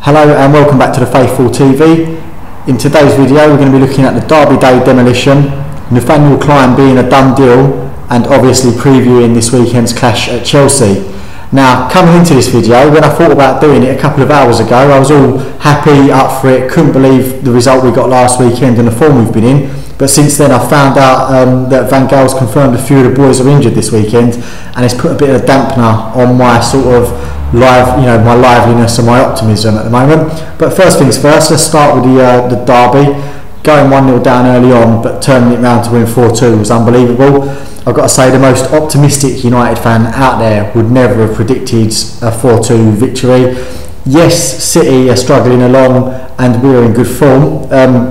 Hello and welcome back to the Faithful TV. In today's video we're going to be looking at the Derby Day demolition, Nathaniel Clyne being a done deal, and obviously previewing this weekend's clash at Chelsea. Now, coming into this video, when I thought about doing it a couple of hours ago, I was all happy, up for it, couldn't believe the result we got last weekend and the form we've been in. But since then I found out that Van Gaal's confirmed a few of the boys are injured this weekend, and it's put a bit of a dampener on my sort of my liveliness and my optimism at the moment. But first things first, let's start with the derby. Going 1-0 down early on, but turning it round to win 4-2 was unbelievable. I've got to say, the most optimistic United fan out there would never have predicted a 4-2 victory. Yes, City are struggling along and we were in good form.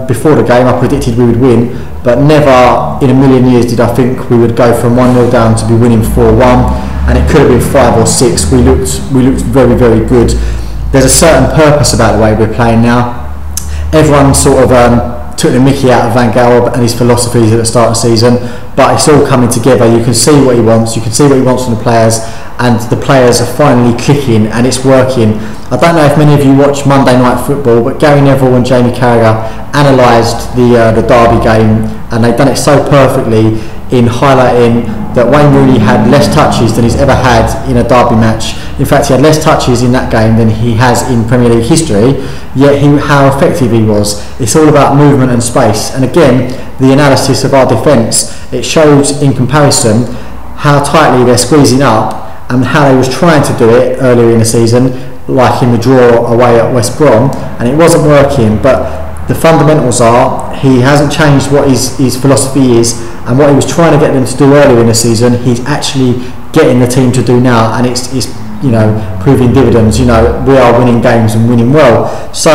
Before the game I predicted we would win, but never in a million years did I think we would go from 1-0 down to be winning 4-1, and it could have been 5 or 6. We looked very, very good. There's a certain purpose about the way we're playing now. Everyone sort of took the mickey out of Van Gaal and his philosophies at the start of the season, but it's all coming together. You can see what he wants, you can see what he wants from the players, and the players are finally clicking and it's working. I don't know if many of you watch Monday Night Football, but Gary Neville and Jamie Carrick analysed the Derby game, and they've done it so perfectly in highlighting that Wayne Rooney had less touches than he's ever had in a derby match. In fact, he had less touches in that game than he has in Premier League history, yet how effective he was. It's all about movement and space, and again, the analysis of our defence, it shows in comparison how tightly they're squeezing up and how they was trying to do it earlier in the season, like in the draw away at West Brom, and it wasn't working. But the fundamentals are, he hasn't changed what his philosophy is, and what he was trying to get them to do earlier in the season, he's actually getting the team to do now, and it's proving dividends. We are winning games and winning well. So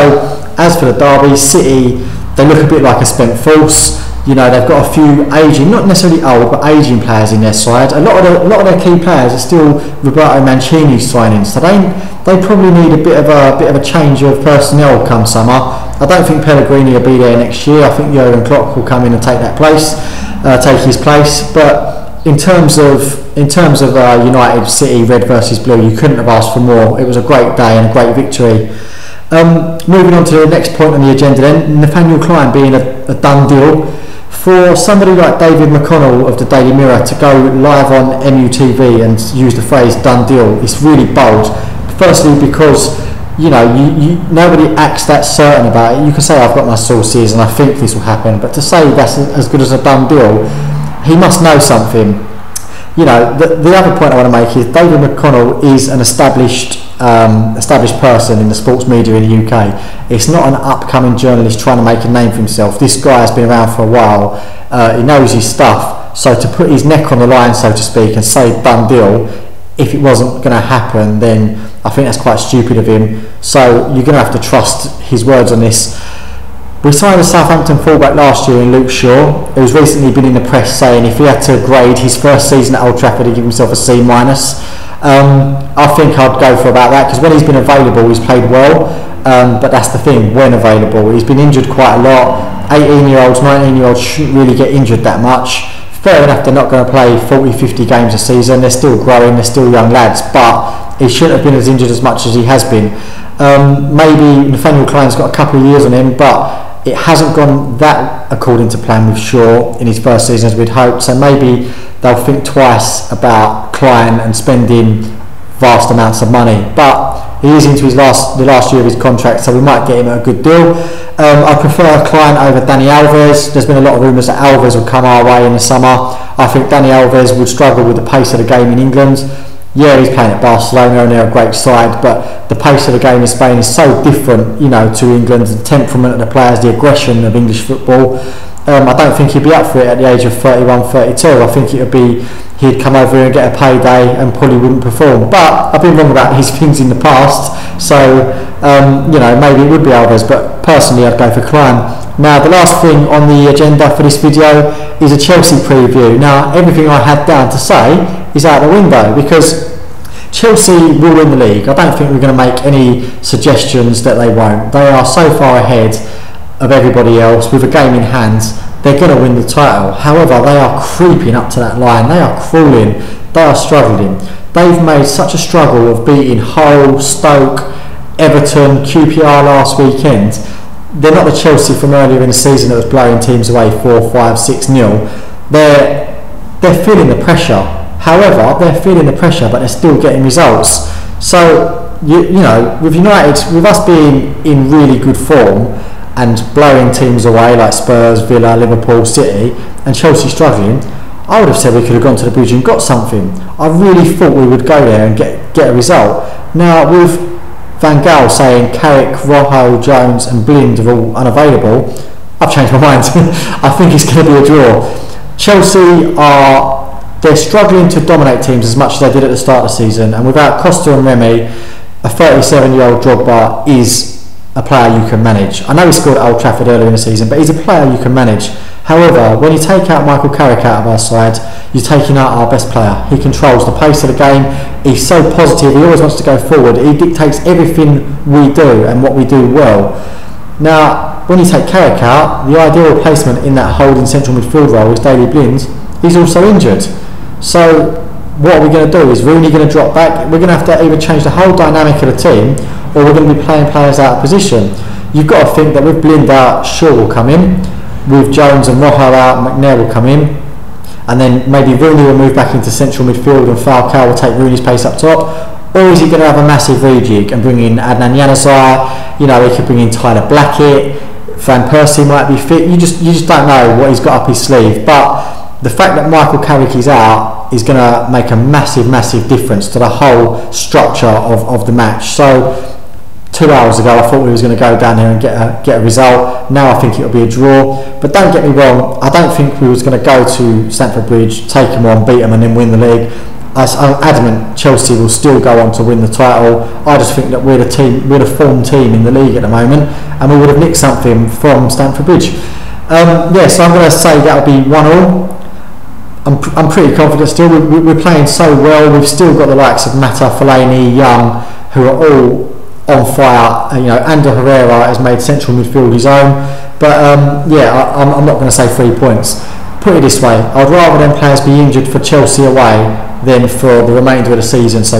as for the derby, City, they look a bit like a spent force. They've got a few aging, not necessarily old, but aging players in their side. A lot of their key players are still Roberto Mancini's signings, so they probably need a bit of a change of personnel come summer. I don't think Pellegrini will be there next year. I think Jurgen Klopp will come in and take his place. But in terms of United City Red versus Blue, you couldn't have asked for more. It was a great day and a great victory. Moving on to the next point on the agenda then, Nathaniel Clyne being a done deal. For somebody like David McConnell of the Daily Mirror to go live on MUTV and use the phrase done deal, it's really bold. Firstly because nobody acts that certain about it. You can say I've got my sources and I think this will happen, but to say that's as good as a done deal, he must know something. The other point I want to make is David McConnell is an established person in the sports media in the UK. It's not an upcoming journalist trying to make a name for himself. This guy has been around for a while. He knows his stuff. So to put his neck on the line, so to speak, and say done deal, if it wasn't going to happen, then I think that's quite stupid of him. So you're going to have to trust his words on this. We signed a Southampton fullback last year in Luke Shaw, who's recently been in the press saying if he had to grade his first season at Old Trafford, he'd give himself a C-. I think I'd go for about that, because when he's been available he's played well, but that's the thing, when available. He's been injured quite a lot. 18-year-olds, 19-year-olds shouldn't really get injured that much. Fair enough, they're not going to play 40-50 games a season, they're still growing, they're still young lads, but he shouldn't have been as injured as much as he has been. Maybe Nathaniel Clyne's got a couple of years on him, but it hasn't gone that according to plan with Shaw in his first season as we'd hoped, so maybe they'll think twice about Clyne and spending vast amounts of money. But he is into the last year of his contract, so we might get him at a good deal. I prefer Clyne over Dani Alves. There's been a lot of rumours that Alves will come our way in the summer. I think Dani Alves would struggle with the pace of the game in England. Yeah, he's playing at Barcelona and they're a great side, but the pace of the game in Spain is so different, to England, the temperament of the players, the aggression of English football. I don't think he'd be up for it at the age of 31, 32. I think he'd come over here and get a payday and probably wouldn't perform. But I've been wrong about his things in the past, so maybe it would be Alves, but personally I'd go for Clyne. Now, the last thing on the agenda for this video is a Chelsea preview. Now, everything I had down to say is out the window, because Chelsea will win the league. I don't think we're going to make any suggestions that they won't. They are so far ahead of everybody else with a game in hand. They're going to win the title. However, they are creeping up to that line. They are crawling. They are struggling. They've made such a struggle of beating Hull, Stoke, Everton, QPR last weekend, they're not the Chelsea from earlier in the season that was blowing teams away 4-5, 6-0. They're feeling the pressure. However, they're feeling the pressure, but they're still getting results. So, you know, with United, with us being in really good form and blowing teams away like Spurs, Villa, Liverpool, City, and Chelsea struggling, I would have said we could have gone to the bridge and got something. I really thought we would go there and get a result. Now, with Van Gaal saying Carrick, Rojo, Jones and Blind are all unavailable, I've changed my mind. I think it's going to be a draw. Chelsea they're struggling to dominate teams as much as they did at the start of the season, and without Costa and Remy, a 37-year-old Drogba is a player you can manage. I know he scored at Old Trafford earlier in the season, but he's a player you can manage. However, when you take out Michael Carrick out of our side, you're taking out our best player. He controls the pace of the game. He's so positive. He always wants to go forward. He dictates everything we do and what we do well. Now, when you take Carrick out, the ideal replacement in that holding central midfield role is Daley Blind. He's also injured. So what are we going to do? Is Rooney going to drop back? We're going to have to either change the whole dynamic of the team, or we're going to be playing players out of position. You've got to think that with Blind out, Shaw will come in. With Jones and Rojo out, McNair will come in. And then maybe Rooney will move back into central midfield and Falcao will take Rooney's place up top. Or is he going to have a massive rejig and bring in Adnan Januzaj? You know, he could bring in Tyler Blackett. Van Persie might be fit. You just don't know what he's got up his sleeve. But the fact that Michael Carrick is out is going to make a massive difference to the whole structure of the match. So 2 hours ago I thought we was going to go down there and get a result. Now I think it'll be a draw. But don't get me wrong, I don't think we was going to go to Stamford Bridge, take them on, beat them and then win the league. I'm adamant Chelsea will still go on to win the title. I just think that we're the form team in the league at the moment, and we would have nicked something from Stamford Bridge. So I'm going to say that'll be 1-1. I'm pretty confident still. We're playing so well. We've still got the likes of Mata, Fellaini, Young, who are all on fire. You know, Ander Herrera has made central midfield his own. But I'm not going to say 3 points. Put it this way, I'd rather them players be injured for Chelsea away than for the remainder of the season. So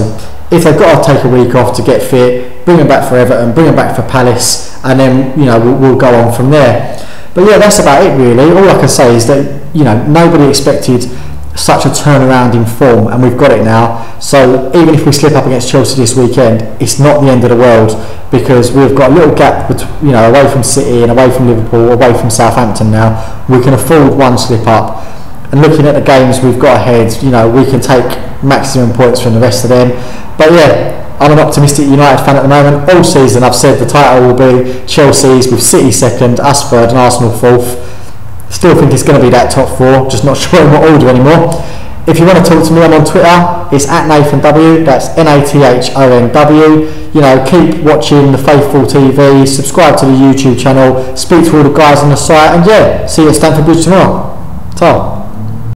if they've got to take a week off to get fit, bring them back for Everton, bring them back for Palace, and then we'll go on from there. But yeah, that's about it really. All I can say is that nobody expected such a turnaround in form, and we've got it now. So even if we slip up against Chelsea this weekend, it's not the end of the world, because we've got a little gap away from City and away from Liverpool, away from Southampton now. We can afford one slip up, and looking at the games we've got ahead, we can take maximum points from the rest of them. But yeah, I'm an optimistic United fan at the moment. All season I've said the title will be Chelsea's, with City second, us third and Arsenal fourth. Still think it's going to be that top four, just not sure in what order anymore. If you want to talk to me, I'm on Twitter. It's at Nathan W. That's NATHONW. Keep watching the Faithful TV. Subscribe to the YouTube channel. Speak to all the guys on the site, and see you at Stamford Bridge tomorrow. Ta.